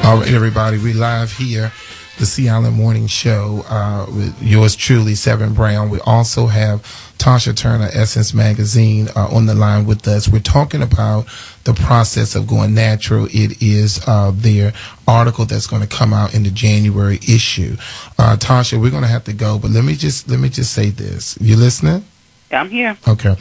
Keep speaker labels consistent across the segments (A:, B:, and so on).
A: All right, everybody, we live here, the Sea Island Morning Show, with yours truly, Seven Brown. We also have Tasha Turner, Essence Magazine, on the line with us. We're talking about the process of going natural. It is their article that's going to come out in the January issue. Tasha, we're going to have to go, but let me just say this. You listening?
B: Yeah, I'm here.
A: Okay.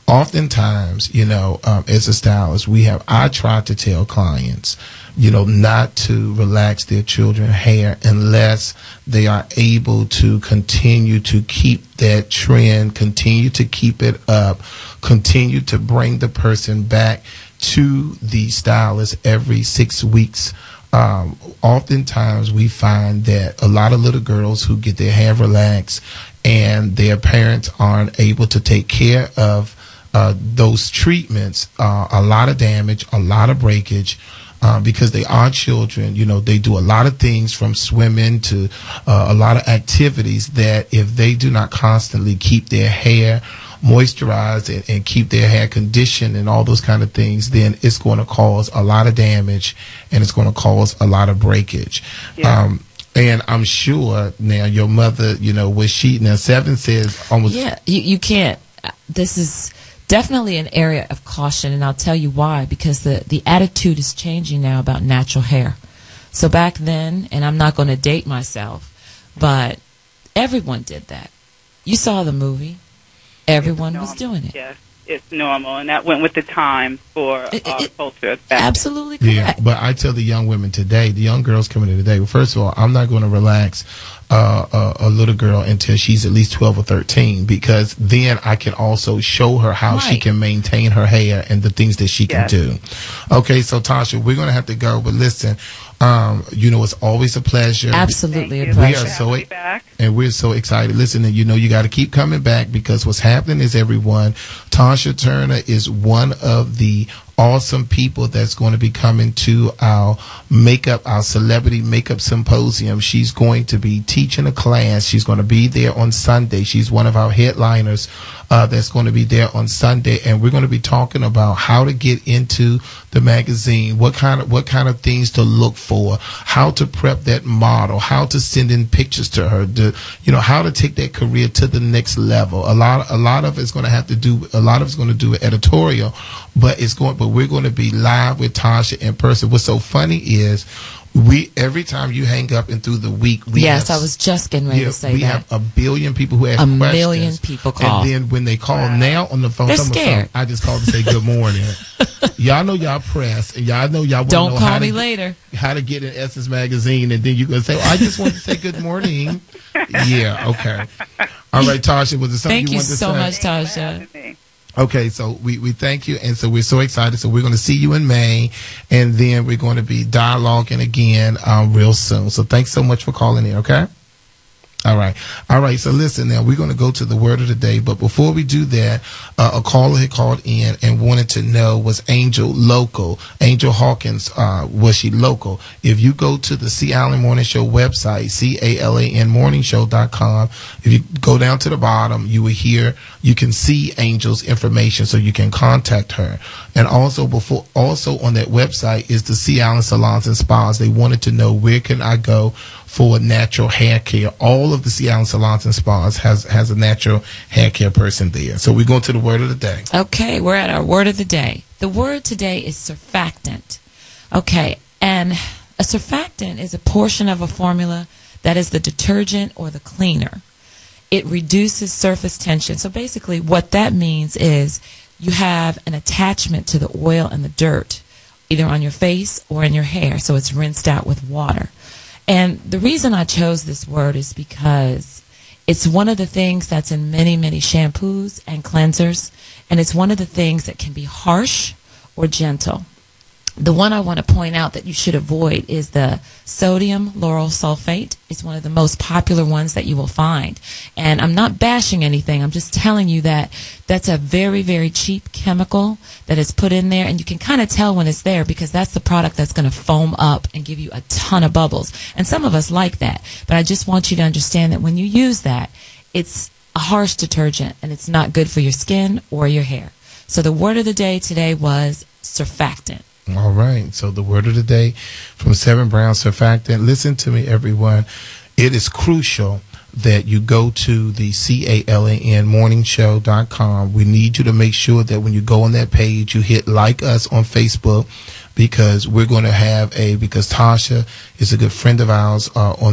A: Oftentimes, as a stylist, I try to tell clients, not to relax their children's hair unless they are able to continue to keep that trend, continue to keep it up, continue to bring the person back to the stylist every 6 weeks. Oftentimes we find that a lot of little girls who get their hair relaxed and their parents aren't able to take care of those treatments, a lot of damage, a lot of breakage, because they are children. They do a lot of things from swimming to a lot of activities that if they do not constantly keep their hair moisturized and keep their hair conditioned and all those kind of things, then it's going to cause a lot of damage and it's going to cause a lot of breakage. Yeah. And I'm sure now your mother, was she, now Seven says almost.
C: Yeah, you can't. This is definitely an area of caution, and I'll tell you why. Because the attitude is changing now about natural hair. So back then, and I'm not going to date myself, but everyone did that. You saw the movie. Everyone was doing it.
B: Yes, it's normal, and that went with the time for our culture.
C: Absolutely correct.
A: Yeah, but I tell the young women today, the young girls coming in today, well, first of all, I'm not going to relax a little girl until she's at least 12 or 13, because then I can also show her how she can maintain her hair and the things that she can do. Okay, so Tasha, we're going to have to go, but listen, it's always a pleasure.
C: Absolutely a pleasure.
A: We're so excited. Listen, and you got to keep coming back, because what's happening is, everyone, Tasha Turner is one of the awesome people that's going to be coming to our celebrity makeup symposium. She's going to be teaching a class. She's going to be there on Sunday. She's one of our headliners that's going to be there on Sunday, and we're going to be talking about how to get into the magazine, what kind of things to look for, how to prep that model, how to send in pictures to her, how to take that career to the next level. A lot of it's going to have to do. A lot of it's going to do with editorial, but we're going to be live with Tasha in person. What's so funny is, every time you hang up and through the week,
C: I was just getting ready to say
A: we have a billion people who ask questions.
C: A million people call.
A: And then when they call now on the phone,
C: they're scared.
A: I just called to say good morning. Y'all know y'all press, and y'all know y'all want
C: to know
A: Don't call me later. How to get in Essence Magazine, and then you're going to say, I just want to say good morning. Yeah, okay. All right, Tasha, was there something you wanted to say?
C: Thank you so much, Tasha.
A: Okay, so we thank you, and so we're so excited. So we're going to see you in May, and then we're going to be dialoguing again real soon. So thanks so much for calling in, okay? All right. So listen, now we're going to go to the word of the day. But before we do that, a caller had called in and wanted to know, was Angel local? Angel Hawkins, was she local? If you go to the Sea Island Morning Show website, CALANmorningshow.com, if you go down to the bottom, you can see Angel's information, so you can contact her. And also on that website is the Sea Island Salons and Spas. They wanted to know, where can I go for natural hair care? All of the Sea Island Salons and Spas has a natural hair care person there. So we're going to the word of the day.
C: Okay, we're at our word of the day. The word today is surfactant. Okay, and a surfactant is a portion of a formula that is the detergent or the cleaner. It reduces surface tension. So basically what that means is you have an attachment to the oil and the dirt, either on your face or in your hair, so it's rinsed out with water. And the reason I chose this word is because it's one of the things that's in many, many shampoos and cleansers, and it's one of the things that can be harsh or gentle. The one I want to point out that you should avoid is the sodium lauryl sulfate. It's one of the most popular ones that you will find. And I'm not bashing anything. I'm just telling you that that's a very, very cheap chemical that is put in there. And you can kind of tell when it's there, because that's the product that's going to foam up and give you a ton of bubbles. And some of us like that. But I just want you to understand that when you use that, it's a harsh detergent, and it's not good for your skin or your hair. So the word of the day today was surfactant.
A: All right. So the word of the day from 7 Brown Surfactant. Listen to me, everyone. It is crucial that you go to the CALAN morningshow.com. We need you to make sure that when you go on that page, you hit like us on Facebook, because we're going to have because Tasha is a good friend of ours,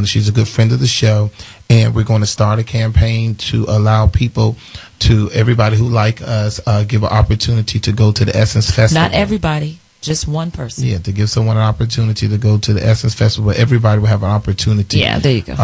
A: she's a good friend of the show, and we're going to start a campaign to allow everybody who like us, give an opportunity to go to the Essence Festival.
C: Not everybody. Just one person.
A: Yeah, to give someone an opportunity to go to the Essence Festival. Everybody will have an opportunity.
C: Yeah, there you go.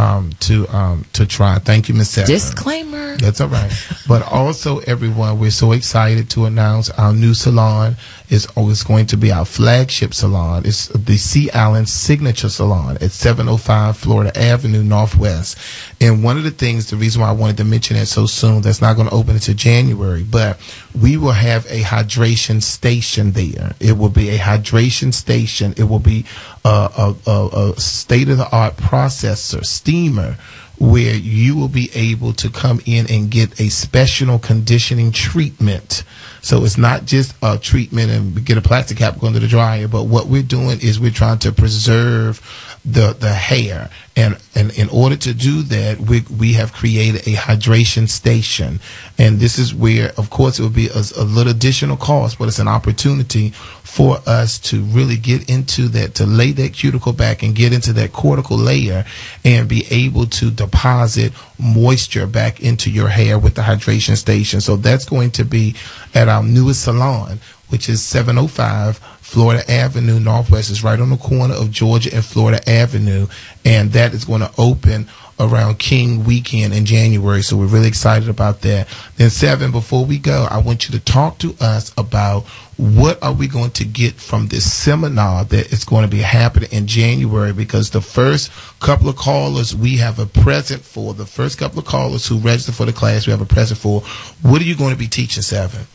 A: To try. Thank you, Ms. Sarah.
C: Disclaimer.
A: That's all right. But also, everyone, we're so excited to announce our new salon is always going to be our flagship salon. It's the C. Allen Signature Salon at 705 Florida Avenue Northwest. And one of the things, the reason why I wanted to mention it so soon, that's not going to open until January, but we will have a hydration station there. It will be a hydration station. It will be a state-of-the-art processor, steamer, where you will be able to come in and get a special conditioning treatment. So it's not just a treatment and get a plastic cap going to the dryer, but what we're doing is we're trying to preserve the hair. And in order to do that, we have created a hydration station. And this is where, of course, it will be a little additional cost, but it's an opportunity for us to really get into that, to lay that cuticle back and get into that cortical layer and be able to deposit moisture back into your hair with the hydration station. So that's going to be at our newest salon, which is 705 Florida Avenue Northwest. It's right on the corner of Georgia and Florida Avenue, and that is going to open around King weekend in January. So we're really excited about that. Then 7, before we go, I want you to talk to us about what are we going to get from this seminar that is going to be happening in January, because the first couple of callers we have a present for. The first couple of callers who register for the class, we have a present for. What are you going to be teaching, 7?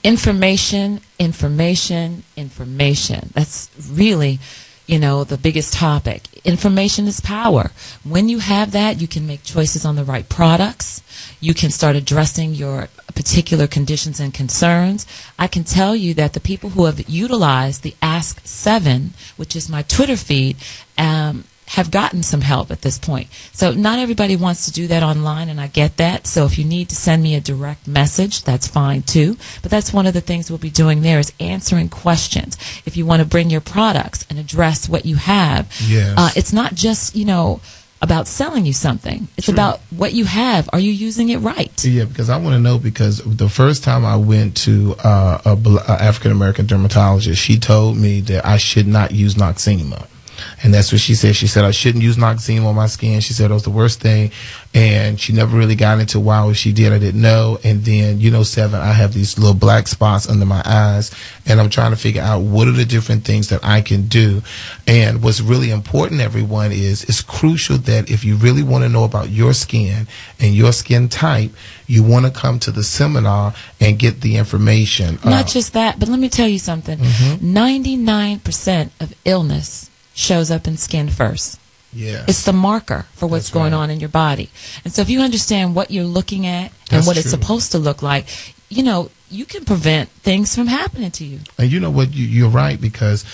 C: Information. That's really, the biggest topic. Information is power. When you have that, you can make choices on the right products. You can start addressing your particular conditions and concerns. I can tell you that the people who have utilized the Ask 7, which is my Twitter feed, have gotten some help at this point. So not everybody wants to do that online, and I get that. So if you need to send me a direct message, that's fine too. But that's one of the things we'll be doing there, is answering questions. If you want to bring your products and address what you have,
A: yes.
C: It's not just, about selling you something. It's
A: True.
C: about what you have. Are you using it right?
A: Yeah, because I want to know, because the first time I went to a African-American dermatologist, she told me that I should not use Noxzema. And that's what she said. She said I shouldn't use Noxzema on my skin. She said it was the worst thing. And she never really got into why. If she did, I didn't know. And then, 7, I have these little black spots under my eyes. And I'm trying to figure out what are the different things that I can do. And what's really important, everyone, is it's crucial that if you really want to know about your skin and your skin type, you want to come to the seminar and get the information.
C: Not just that, but let me tell you something. 99% of illness shows up in skin first.
A: Yeah,
C: it's the marker for what's
A: That's
C: going
A: right.
C: on in your body. And so if you understand what you're looking at and what it's supposed to look like, you can prevent things from happening to you.
A: And you know what, you're right, because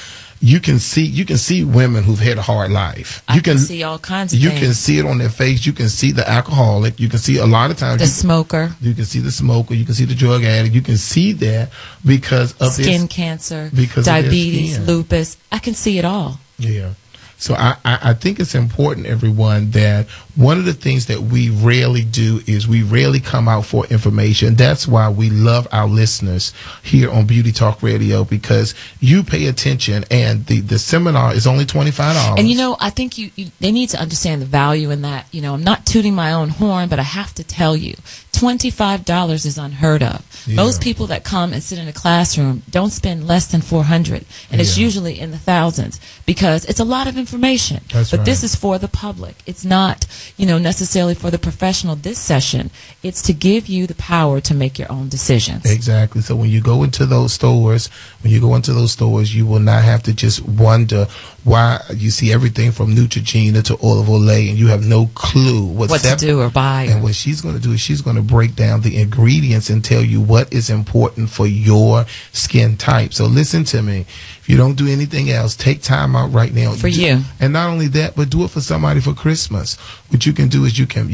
A: you can see women who've had a hard life.
C: You can see all kinds of things.
A: You can see it on their face. You can see the alcoholic. You can see a lot of times
C: the smoker.
A: You can see the smoker. You can see the drug addict. You can see that because of
C: skin cancer,
A: because
C: diabetes, lupus. I can see it all.
A: Yeah. So I think it's important, everyone, that one of the things that we rarely do is we rarely come out for information. That's why we love our listeners here on Beauty Talk Radio, because you pay attention, and the seminar is only $25.
C: And I think they need to understand the value in that. I'm not tooting my own horn, but I have to tell you, $25 is unheard of. Yeah. Most people that come and sit in a classroom don't spend less than $400, and it's usually in the thousands, because it's a lot of information. information.
A: That's
C: but
A: right.
C: this is for the public. It's not, necessarily for the professional this session. It's to give you the power to make your own decisions.
A: Exactly. So when you go into those stores, you will not have to just wonder why you see everything from Neutrogena to Olive Olay and you have no clue
C: what to do or buy.
A: And what she's going to do is she's going to break down the ingredients and tell you what is important for your skin type. So listen to me. If you don't do anything else, take time out right now
C: for you.
A: And not only that, but do it for somebody for Christmas. What you can do is you can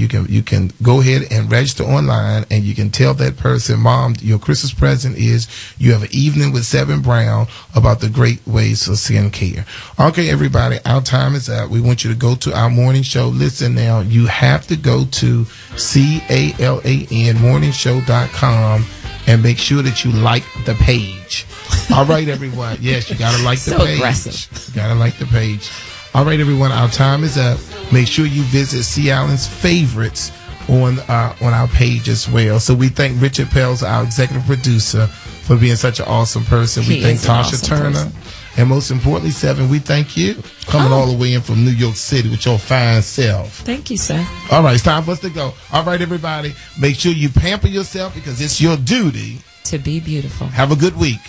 A: go ahead and register online, and you can tell that person, Mom, your Christmas present is you have an evening with Seven Brown about the great ways for skin care. Okay, everybody, our time is up. We want you to go to our morning show. Listen now, you have to go to CALANmorningshow.com and make sure that you like the page. All right, everyone. Yes, you got to like the page.
C: Aggressive.
A: You got to like the page. All right, everyone. Our time is up. Make sure you visit C. Allen's favorites on our page as well. So we thank Richard Pels, our executive producer, for being such an awesome person. We thank Tasha Turner. Person. And most importantly, Seven, we thank you coming all the way in from New York City with your fine self.
C: Thank you, sir.
A: All right, it's time for us to go. All right, everybody, make sure you pamper yourself because it's your duty
C: to be beautiful.
A: Have a good week.